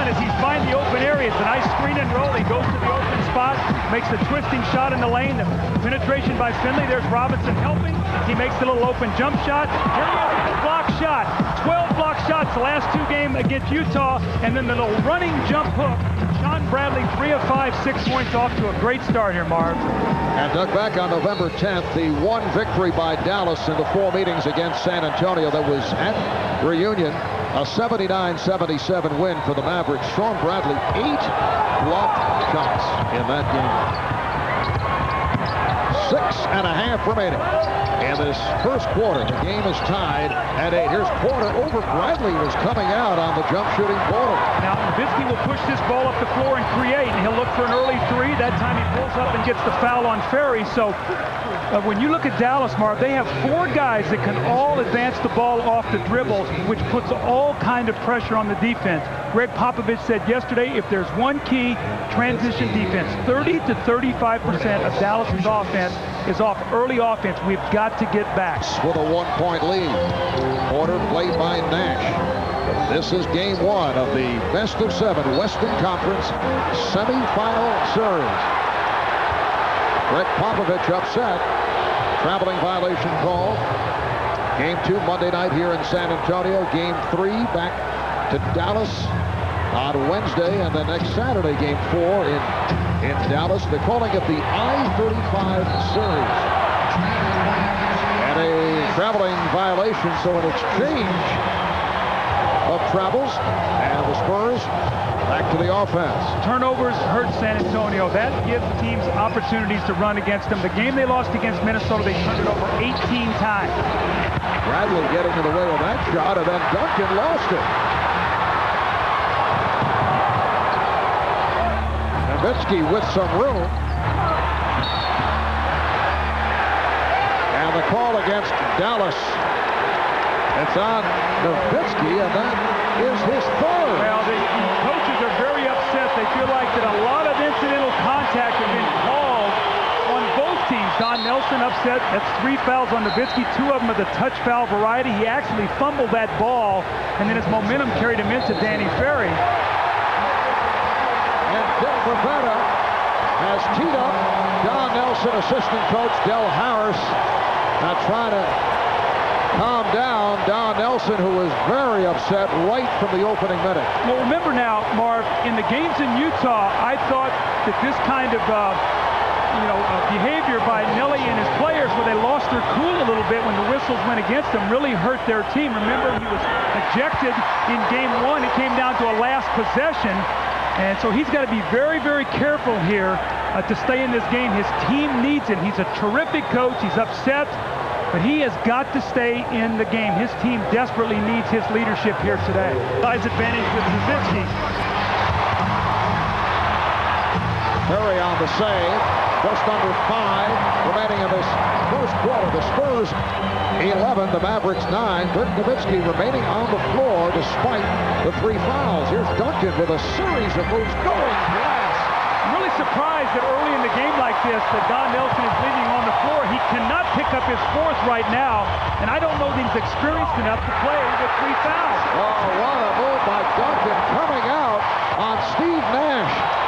as he's finding the open area. It's a nice screen and roll. He goes to the open spot, makes the twisting shot in the lane. The penetration by Finley. There's Robinson helping. He makes the little open jump shot. Here he is with the block shot. 12 block shots the last 2 games against Utah. And then the little running jump hook. Sean Bradley, 3 of 5, 6 points off to a great start here, Marv. And look back on November 10th, the one victory by Dallas in the 4 meetings against San Antonio that was at Reunion. A 79-77 win for the Mavericks. Sean Bradley, 8 blocked shots in that game. 6.5 remaining in this first quarter. The game is tied at 8. Here's Porter over Bradley, who's coming out on the jump shooting Porter. Now, Nowitzki will push this ball up the floor and create, and he'll look for an early 3. That time he pulls up and gets the foul on Ferry. So when you look at Dallas, Marv, they have 4 guys that can all advance the ball off the dribbles, which puts all kind of pressure on the defense. Greg Popovich said yesterday, if there's one key, transition defense. 30 to 35% of Dallas's offense is off early offense. We've got to get back. With a 1-point lead. Porter played by Nash. This is game 1 of the best of 7 Western Conference semifinal series. Greg Popovich upset. Traveling violation call. Game 2 Monday night here in San Antonio. Game 3 back to Dallas on Wednesday, and then next Saturday, game 4 in Dallas. They're calling it the I-35 series. And a traveling violation, so an exchange of travels, and the Spurs back to the offense. Turnovers hurt San Antonio. That gives teams opportunities to run against them. The game they lost against Minnesota, they turned it over 18 times. Bradley getting in the way of that shot, and then Duncan lost it. Nowitzki with some room. And the call against Dallas. It's on Nowitzki, and that is his 3rd. Well, the coaches are very upset. They feel like that a lot of incidental contact has been called on both teams. Don Nelson upset. That's 3 fouls on Nowitzki. 2 of them are the touch foul variety. He actually fumbled that ball, and then his momentum carried him into Danny Ferry. Dick Rivera has teed up. Don Nelson, assistant coach Del Harris, now trying to calm down Don Nelson, who was very upset right from the opening minute. Well, remember now, Marv, in the games in Utah, I thought that this kind of behavior by Nelly and his players, where they lost their cool a little bit when the whistles went against them, really hurt their team. Remember, he was ejected in game 1. It came down to a last possession. And so he's got to be very, very careful here to stay in this game. His team needs him. He's a terrific coach. He's upset, but he has got to stay in the game. His team desperately needs his leadership here today. Size advantage with Nowitzki. Ferry on the save. Just under 5 remaining in this first quarter. The Spurs 11, the Mavericks 9. Dirk Nowitzki remaining on the floor despite the 3 fouls. Here's Duncan with a series of moves going glass. I'm really surprised that early in the game like this that Don Nelson is leaving on the floor. He cannot pick up his 4th right now, and I don't know that he's experienced enough to play with 3 fouls. Oh, what a move by Duncan coming out on Steve Nash.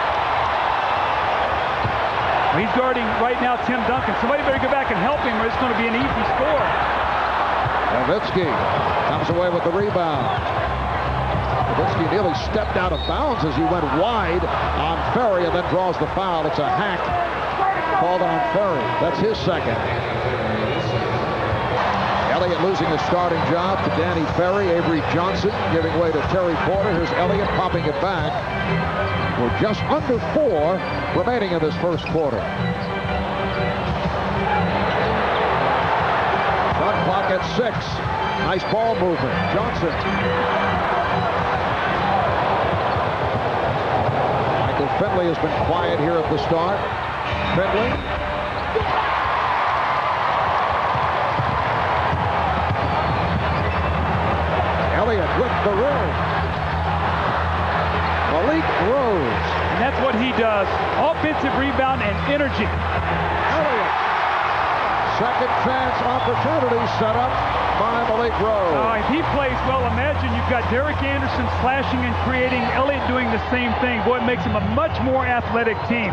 He's guarding right now Tim Duncan. Somebody better go back and help him, or it's going to be an easy score. Nowitzki comes away with the rebound. Nowitzki nearly stepped out of bounds as he went wide on Ferry and then draws the foul. It's a hack called on Ferry. That's his 2nd. Elliott losing his starting job to Danny Ferry. Avery Johnson giving way to Terry Porter. Here's Elliott popping it back. We're just under 4 remaining in this first quarter. Shot clock at 6. Nice ball movement. Johnson. Michael Finley has been quiet here at the start. Finley. Elliott with the room. Malik Rose. And that's what he does. Offensive rebound and energy. Elliott second chance opportunity set up by Malik Rose. If he plays well, imagine you've got Derek Anderson slashing and creating, Elliott doing the same thing. Boy, it makes him a much more athletic team.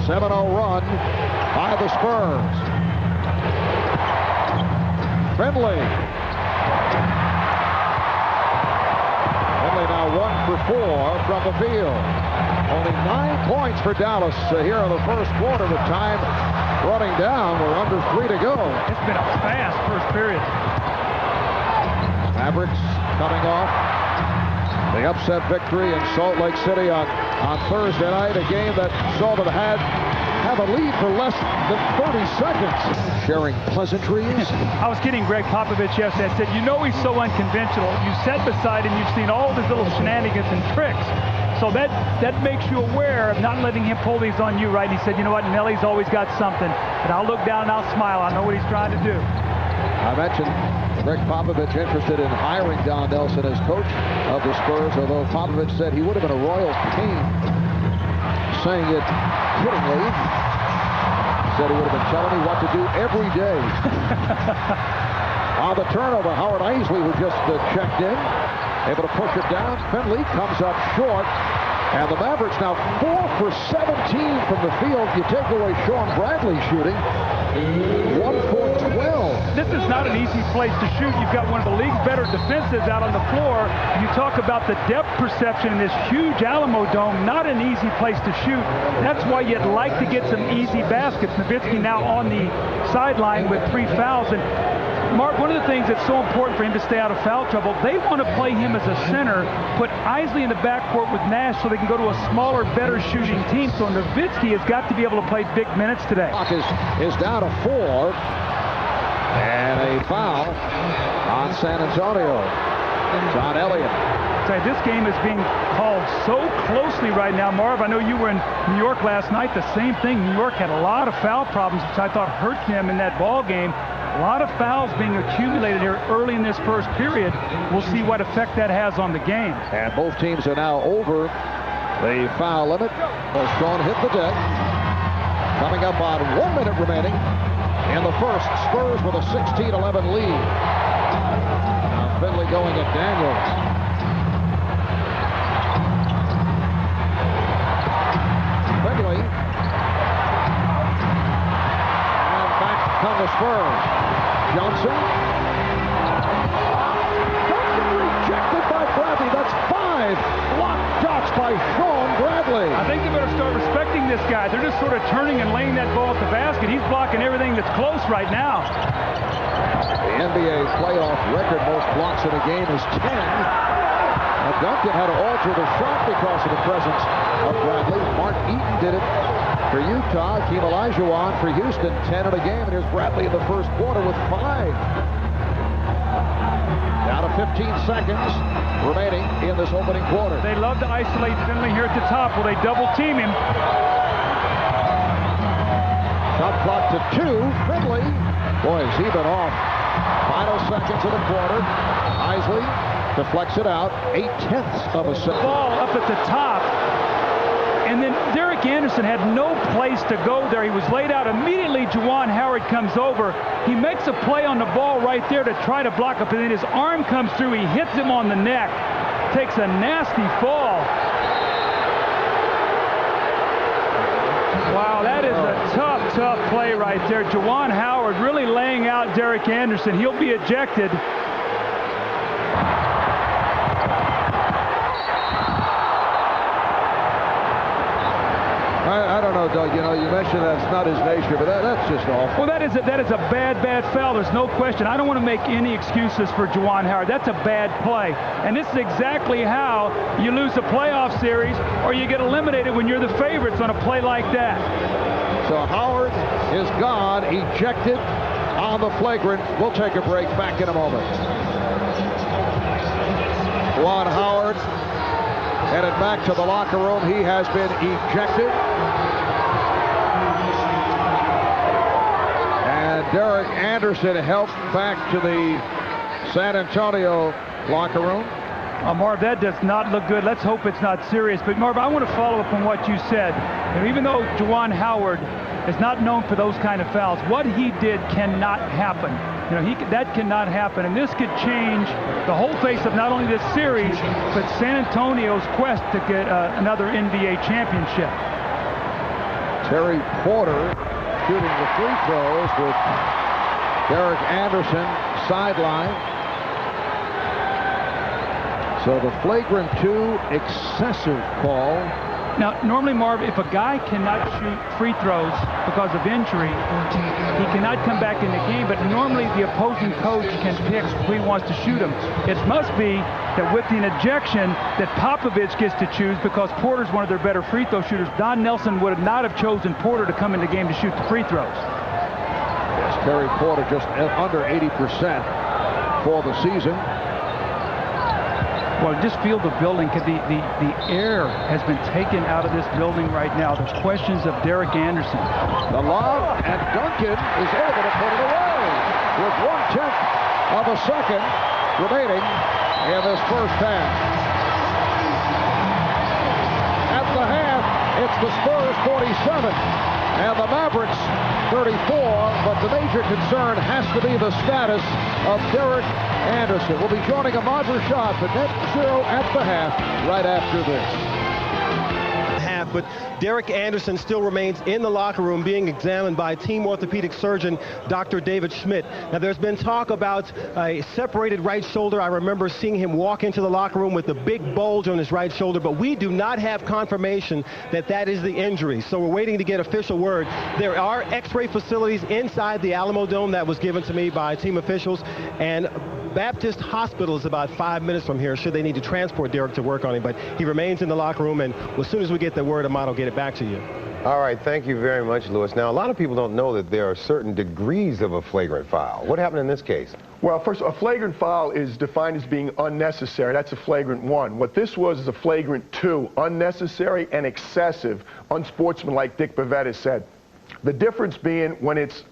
7-0 run by the Spurs. Finley now 1 for 4 from the field. Only 9 points for Dallas here in the first quarter. The time running down. We're under 3 to go. It's been a fast first period. Mavericks coming off the upset victory in Salt Lake City on Thursday night. A game that saw them have a lead for less than 30 seconds. Sharing pleasantries. I was kidding Greg Popovich yesterday. I said, you know he's so unconventional. You sat beside him, you've seen all of his little shenanigans and tricks. So that makes you aware of not letting him pull these on you, right? And he said, you know what, Nelly's always got something. But I'll look down and I'll smile. I know what he's trying to do. I mentioned Greg Popovich interested in hiring Don Nelson as coach of the Spurs, although Popovich said he would have been a royal pain, saying it kiddingly. Said he would have been telling me what to do every day. On the turnover, Howard Eisley, who just checked in, able to push it down. Finley comes up short. And the Mavericks now 4 for 17 from the field. You take away Sean Bradley shooting. 1 for 12. This is not an easy place to shoot. You've got one of the league's better defenses out on the floor. You talk about the depth perception in this huge Alamo Dome. Not an easy place to shoot. That's why you'd like to get some easy baskets. Nowitzki now on the sideline with 3 fouls. And Mark, one of the things that's so important for him to stay out of foul trouble, they want to play him as a center, put Eisley in the backcourt with Nash so they can go to a smaller, better shooting team. So Nowitzki has got to be able to play big minutes today. Clock is down to 4. And a foul on San Antonio. John Elliott. This game is being called so closely right now. Marv, I know you were in New York last night. The same thing. New York had a lot of foul problems, which I thought hurt them in that ball game. A lot of fouls being accumulated here early in this first period. We'll see what effect that has on the game. And both teams are now over the foul limit. Sean hit the deck. Coming up on 1 minute remaining in the first. Spurs with a 16-11 lead. Now Finley going at Daniels. Finley. And back come the Spurs. Johnson rejected by Bradley. That's 5 blocked shots by Sean Bradley. I think they better start respecting this guy. They're just sort of turning and laying that ball at the basket. He's blocking everything that's close right now. The NBA playoff record most blocks in a game is 10. Now Duncan had to alter the shot because of the presence of Bradley. Mark Eaton did it for Utah. Hakeem Olajuwon for Houston, 10 in a game. And here's Bradley in the first quarter with 5. Down to 15 seconds remaining in this opening quarter. They love to isolate Finley here at the top. Will they double team him? Shot clock to 2. Finley. Boy, has he been off. Final seconds of the quarter. Eisley deflects it out. 8/10 of a second. Ball up at the top. And then Derek Anderson had no place to go there. He was laid out. Immediately, Juwan Howard comes over. He makes a play on the ball right there to try to block up. And then his arm comes through. He hits him on the neck. Takes a nasty fall. Wow, that is a tough play right there. Juwan Howard really laying out Derek Anderson. He'll be ejected. I don't know, Doug. You know, you mentioned that's not his nature, but that's just awful. Well, that is a bad foul. There's no question. I don't want to make any excuses for Juwan Howard. That's a bad play. And this is exactly how you lose a playoff series or you get eliminated when you're the favorites on a play like that. So Howard is gone, ejected on the flagrant. We'll take a break. Back in a moment. Juwan Howard headed back to the locker room. He has been ejected. And Derek Anderson helped back to the San Antonio locker room. Marv, that does not look good. Let's hope it's not serious. But Marv, I want to follow up on what you said. And even though Juwan Howard is not known for those kind of fouls. What he did cannot happen. You know, that cannot happen, and this could change the whole face of not only this series, but San Antonio's quest to get another NBA championship. Terry Porter shooting the free throws with Derek Anderson sideline. So the flagrant 2 excessive call. Now, normally, Marv, if a guy cannot shoot free throws because of injury, he cannot come back in the game, but normally the opposing coach can pick who he wants to shoot him. It must be that with the ejection that Popovich gets to choose, because Porter's one of their better free throw shooters. Don Nelson would not have chosen Porter to come in the game to shoot the free throws. Yes, Terry Porter just under 80% for the season. Well, just feel the building, because the air has been taken out of this building right now. The questions of Derek Anderson. The lob, and Duncan is able to put it away with 1/10 of a second remaining in this first half. At the half, it's the Spurs 47 and the Mavericks 34, but the major concern has to be the status of Derek Anderson. We'll be joining Ahmad Rashad for net 0 at the half right after this. But Derek Anderson still remains in the locker room being examined by team orthopedic surgeon Dr. David Schmidt. Now, there's been talk about a separated right shoulder. I remember seeing him walk into the locker room with a big bulge on his right shoulder, but we do not have confirmation that that is the injury. So we're waiting to get official word. There are x-ray facilities inside the Alamo Dome that was given to me by team officials, and Baptist Hospital is about 5 minutes from here should they need to transport Derek to work on him, but he remains in the locker room, and as soon as we get the word, Ahmad will get it back to you. All right, thank you very much, Lewis. Now, a lot of people don't know that there are certain degrees of a flagrant foul. What happened in this case? Well, first, a flagrant foul is defined as being unnecessary. That's a flagrant 1. What this was is a flagrant 2, unnecessary and excessive, unsportsmanlike, Dick Bavetta said. The difference being when it's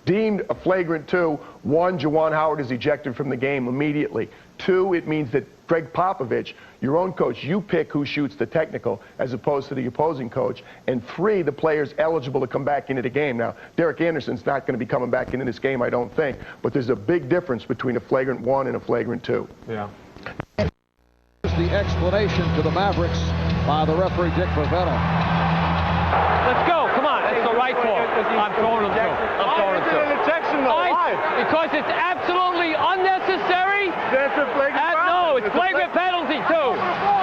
deemed a flagrant 2, 1, Juwan Howard is ejected from the game immediately. 2, it means that Greg Popovich, your own coach, you pick who shoots the technical as opposed to the opposing coach. And 3, the player's eligible to come back into the game. Now, Derek Anderson's not going to be coming back into this game, I don't think. But there's a big difference between a flagrant 1 and a flagrant 2. Yeah. Here's the explanation to the Mavericks by the referee, Dick Bavetta. Let's go. Come on. It's the right call. I'm throwing him too. I'm throwing him too. Because it's absolutely unnecessary. That's a flagrant foul. No, it's flagrant penalty too.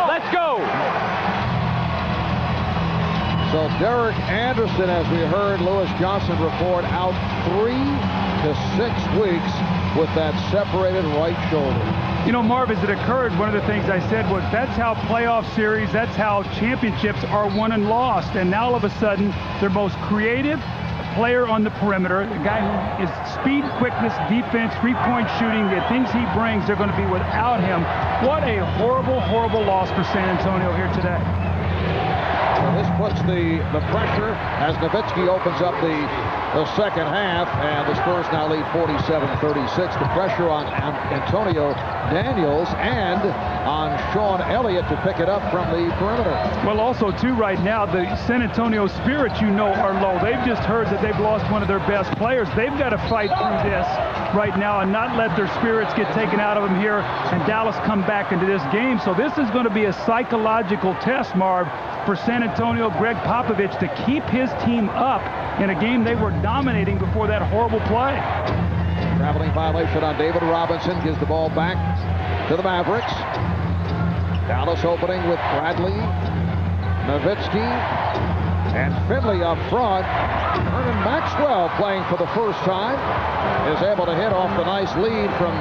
Let's go. So Derek Anderson, as we heard Lewis Johnson report, out 3 to 6 weeks with that separated right shoulder. You know, Marv, as it occurred, one of the things I said was that's how playoff series, that's how championships are won and lost. And now all of a sudden, their most creative player on the perimeter, the guy who is speed, quickness, defense, three-point shooting, the things he brings, they're going to be without him. What a horrible, horrible loss for San Antonio here today. Well, this puts the pressure as Nowitzki opens up the second half, and the Spurs now lead 47-36. The pressure on Antonio Daniels and on Sean Elliott to pick it up from the perimeter. Well, also, too, right now, the San Antonio spirits, you know, are low. They've just heard that they've lost one of their best players. They've got to fight through this right now and not let their spirits get taken out of them here and Dallas come back into this game. So this is going to be a psychological test, Marv, for San Antonio, Greg Popovich, to keep his team up in a game they were dominating before that horrible play. Traveling violation on David Robinson gives the ball back to the Mavericks. Dallas opening with Bradley, Nowitzki, and Finley up front. Vernon Maxwell, playing for the first time, is able to hit off the nice lead from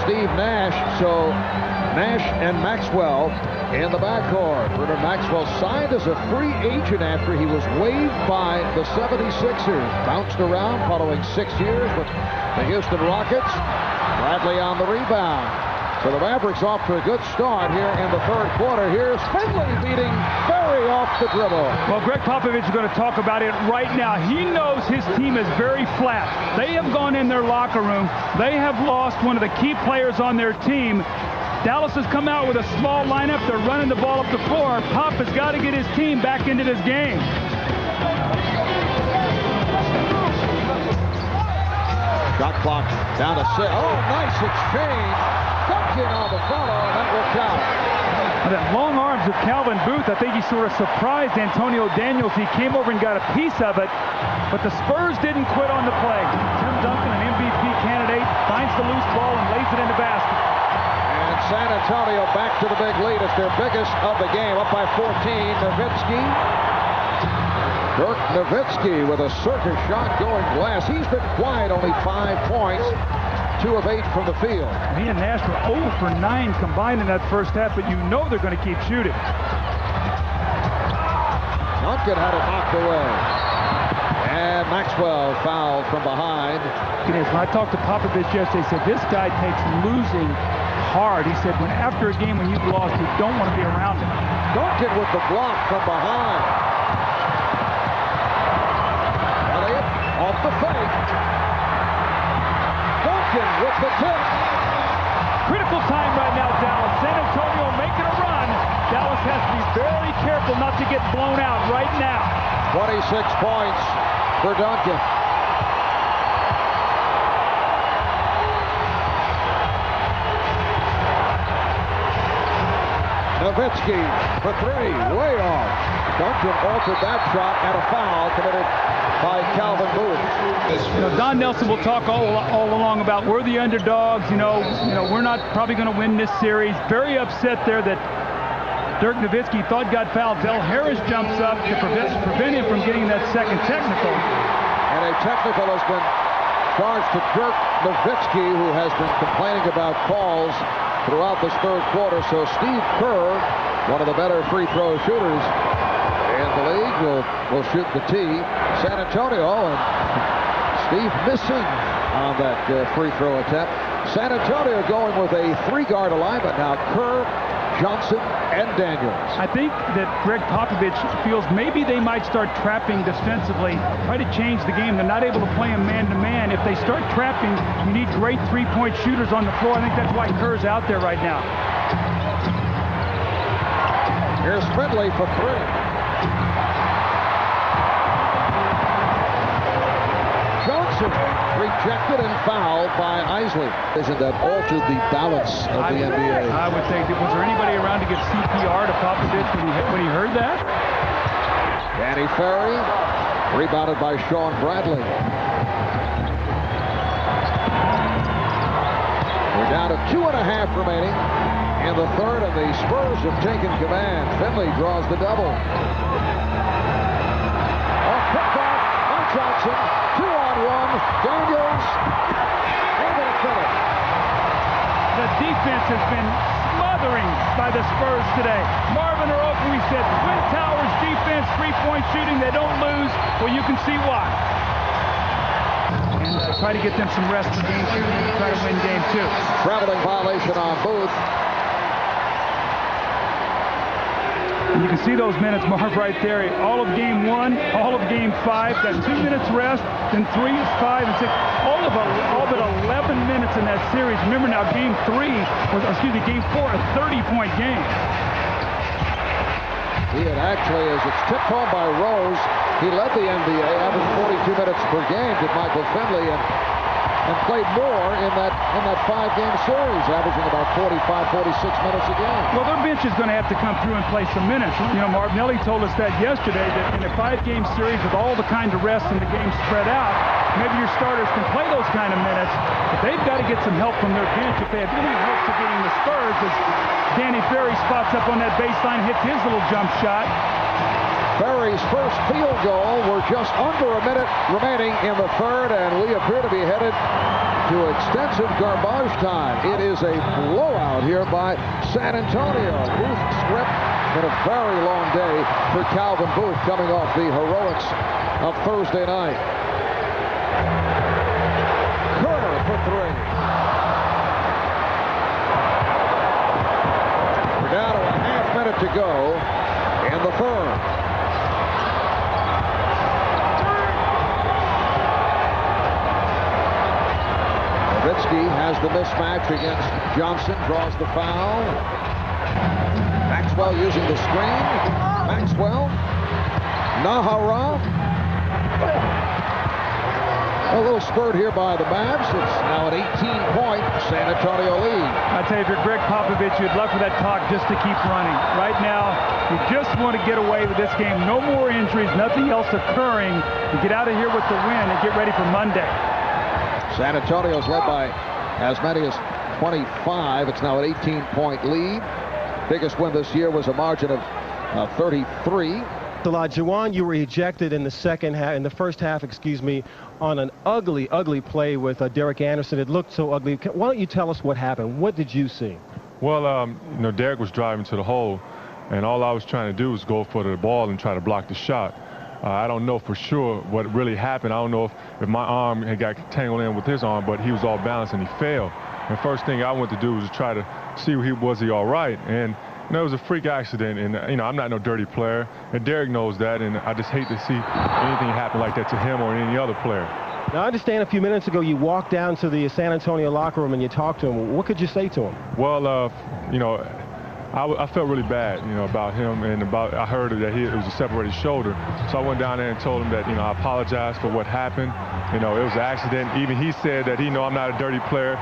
Steve Nash. So Nash and Maxwell in the backcourt. Vernon Maxwell signed as a free agent after he was waived by the 76ers. Bounced around following 6 years with the Houston Rockets. Bradley on the rebound. So the Mavericks off to a good start here in the third quarter. Here's Finley beating Ferry off the dribble. Well, Greg Popovich is going to talk about it right now. He knows his team is very flat. They have gone in their locker room. They have lost one of the key players on their team. Dallas has come out with a small lineup. They're running the ball up the floor. Pop has got to get his team back into this game. Shot clock down to 6. Oh, nice exchange. Duncan on the follow, and that will count. That long arms of Calvin Booth, I think he sort of surprised Antonio Daniels. He came over and got a piece of it, but the Spurs didn't quit on the play. Tim Duncan, an MVP candidate, finds the loose ball and lays it in the basket. And San Antonio back to the big lead. It's their biggest of the game, up by 14. Nowitzki. Dirk Nowitzki with a circus shot going glass. He's been quiet, only 5 points. 2 of 8 from the field. He and Nash were 0 for 9 combined in that first half, but you know they're going to keep shooting. Duncan had it knocked away. And Maxwell fouled from behind. When I talked to Popovich yesterday, he said this guy takes losing hard. He said when after a game when you've lost, you don't want to be around him. Duncan with the block from behind. Elliott off the fake. With the tip. Critical time right now, Dallas. San Antonio making a run. Dallas has to be very careful not to get blown out right now. 26 points for Duncan. Nowitzki for 3, way off. Duncan altered that shot and a foul committed by Calvin Booth. You know, Don Nelson will talk all along about we're the underdogs. You know, we're not probably going to win this series. Very upset there that Dirk Nowitzki thought got fouled. Del Harris jumps up to prevent him from getting that second technical. And a technical has been charged to Dirk Nowitzki, who has been complaining about calls throughout this third quarter. So Steve Kerr, one of the better free throw shooters in the league, will shoot the tee. San Antonio, and Steve missing on that free throw attempt. San Antonio going with a 3-guard alignment now. Kerr, Johnson, and Daniels. I think that Greg Popovich feels maybe they might start trapping defensively, try to change the game. They're not able to play him man-to-man. If they start trapping, you need great three-point shooters on the floor. I think that's why Kerr's out there right now. Here's Findlay for 3. Johnson rejected and fouled by Isley. Isn't that altered the balance of the NBA? I would think. Was there anybody around to give CPR to Popovich when he heard that? Danny Ferry, rebounded by Sean Bradley. We're down to 2.5 remaining in the third, and the Spurs have taken command. Finley draws the double. Off putback by Johnson. 2-on-1. Daniels able to finish. The defense has been smothering by the Spurs today. Marvin Oroku, we said, Twin Towers defense, three-point shooting, they don't lose. Well, you can see why. And try to get them some rest for game 2 and try to win game 2. Traveling violation on Booth. And you can see those minutes, Marv, right there. All of game 1, all of game 5, got 2 minutes rest, then 3, 5, and 6. All but 11 minutes in that series. Remember now, game 4, a 30-point game. He had actually, as it's tipped home by Rose, he led the NBA, averaged 42 minutes per game, did Michael Finley, and played more in that 5-game series, averaging about 45, 46 minutes a game. Well, their bench is going to have to come through and play some minutes. You know, Marv Nelly told us that yesterday, that in a 5-game series with all the kind of rest and the game spread out, maybe your starters can play those kind of minutes, but they've got to get some help from their bench if they have any hopes of beating the Spurs, as Danny Ferry spots up on that baseline, hits his little jump shot. Ferry's first field goal. We're just under a minute remaining in the third, and we appear to be headed to extensive garbage time. It is a blowout here by San Antonio. Booth script, and a very long day for Calvin Booth coming off the heroics of Thursday night. Kerr for 3. We're down to a half minute to go in the third. Nowitzki has the mismatch against Johnson, draws the foul. Maxwell using the screen. Maxwell. Nahara. A little spurt here by the Mavs. It's now an 18-point San Antonio lead. I tell you, if you're Greg Popovich, you'd love for that clock just to keep running. Right now, you just want to get away with this game. No more injuries, nothing else occurring. You get out of here with the win and get ready for Monday. San Antonio's led by as many as 25. It's now an 18-point lead. Biggest win this year was a margin of 33. Juwan, you were ejected in the first half, on an ugly play with Derek Anderson. It looked so ugly. Why don't you tell us what happened? What did you see? Well, Derek was driving to the hole, and all I was trying to do was go for the ball and try to block the shot. I don't know for sure what really happened. I don't know if my arm had got tangled in with his arm, but he was all balanced and he fell. And the first thing I went to do was try to see was he all right. And it was a freak accident, and I'm not no dirty player, and Derek knows that, and I just hate to see anything happen like that to him or any other player. Now, I understand a few minutes ago you walked down to the San Antonio locker room and you talked to him. What could you say to him? Well, I felt really bad, about him, and I heard that it was a separated shoulder, so I went down there and told him that, I apologize for what happened. It was an accident. Even he said that I'm not a dirty player.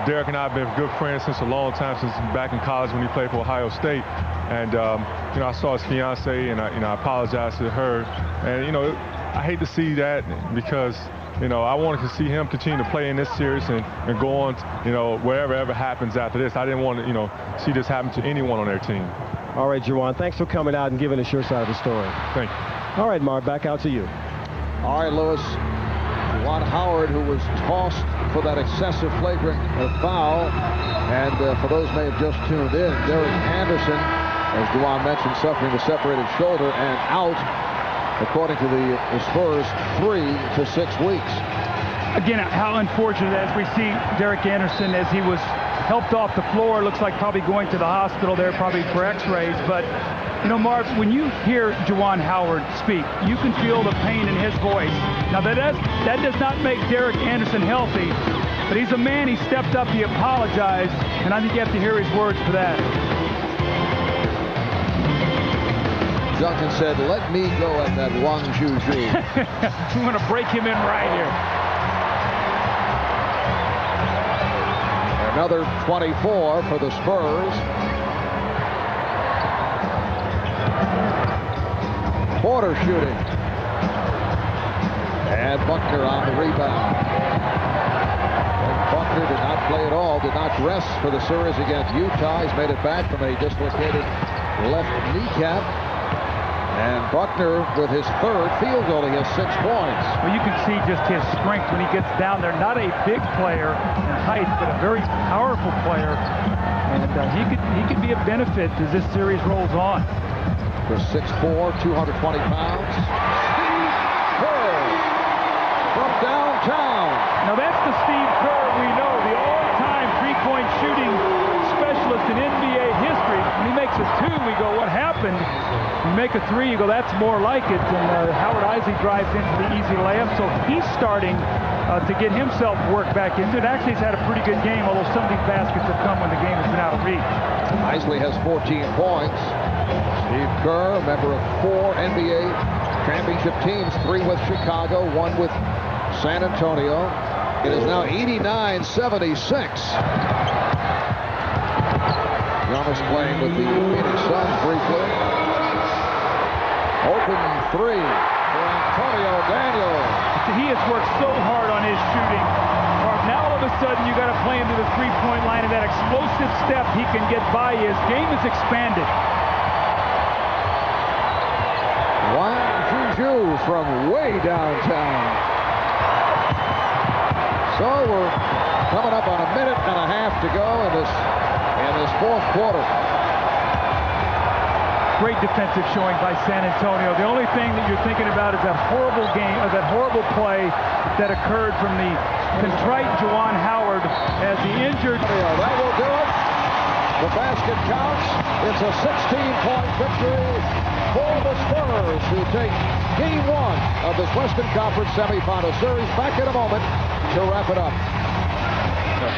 Derek and I have been good friends since a long time, since back in college when he played for Ohio State. And, I saw his fiance, and I apologized to her. And, I hate to see that because, I wanted to see him continue to play in this series and go on, wherever happens after this. I didn't want to, see this happen to anyone on their team. All right, Juwan, thanks for coming out and giving us your side of the story. Thank you. All right, Marv, back out to you. All right, Lewis. Juwan Howard, who was tossed for that excessive flagrant foul. And for those who may have just tuned in, Derek Anderson, as Juwan mentioned, suffering a separated shoulder and out, according to the Spurs, 3 to 6 weeks. Again, how unfortunate as we see Derek Anderson as he was helped off the floor. Looks like probably going to the hospital there, probably for x-rays. But, Marv, when you hear Juwan Howard speak, you can feel the pain in his voice. Now, that does not make Derek Anderson healthy, but he's a man. He stepped up, he apologized, and I think you have to hear his words for that. Duncan said, "Let me go at that Wang Zhu." We want to break him in right here. Another 24 for the Spurs. Porter shooting. And Buckner on the rebound. And Buckner did not play at all, did not dress for the series against Utah. He's made it back from a dislocated left kneecap. And Buckner, with his third field goal, he has 6 points. Well, you can see just his strength when he gets down there. Not a big player in height, but a very powerful player. And he could be a benefit as this series rolls on. For 6'4", 220 pounds. Steve Kerr from downtown. Now that's the Steve Kerr we know, the all-time three-point shooting specialist in NBA history. When he makes a 2, we go, what happened? You make a 3, you go, that's more like it. And Howard Isley drives into the easy layup, so he's starting to get himself worked back into it. Actually, he's had a pretty good game, although some of these baskets have come when the game has been out of reach. Isley has 14 points. Steve Kerr, member of 4 NBA championship teams, 3 with Chicago, 1 with San Antonio. It is now 89-76. Giannis playing with the Phoenix Suns briefly. Open 3 for Antonio Daniels. He has worked so hard on his shooting. Now all of a sudden you got to play him to the three-point line, and that explosive step he can get by. His game is expanded. Wang Zhu from way downtown. So we're coming up on a minute and a half to go in this fourth quarter. Great defensive showing by San Antonio. The only thing that you're thinking about is that horrible game, or that horrible play that occurred from the contrite Juwan Howard as the injured. That will do it. The basket counts. It's a 16-point victory for the Spurs, who take Game 1 of this Western Conference semifinal series. Back in a moment to wrap it up.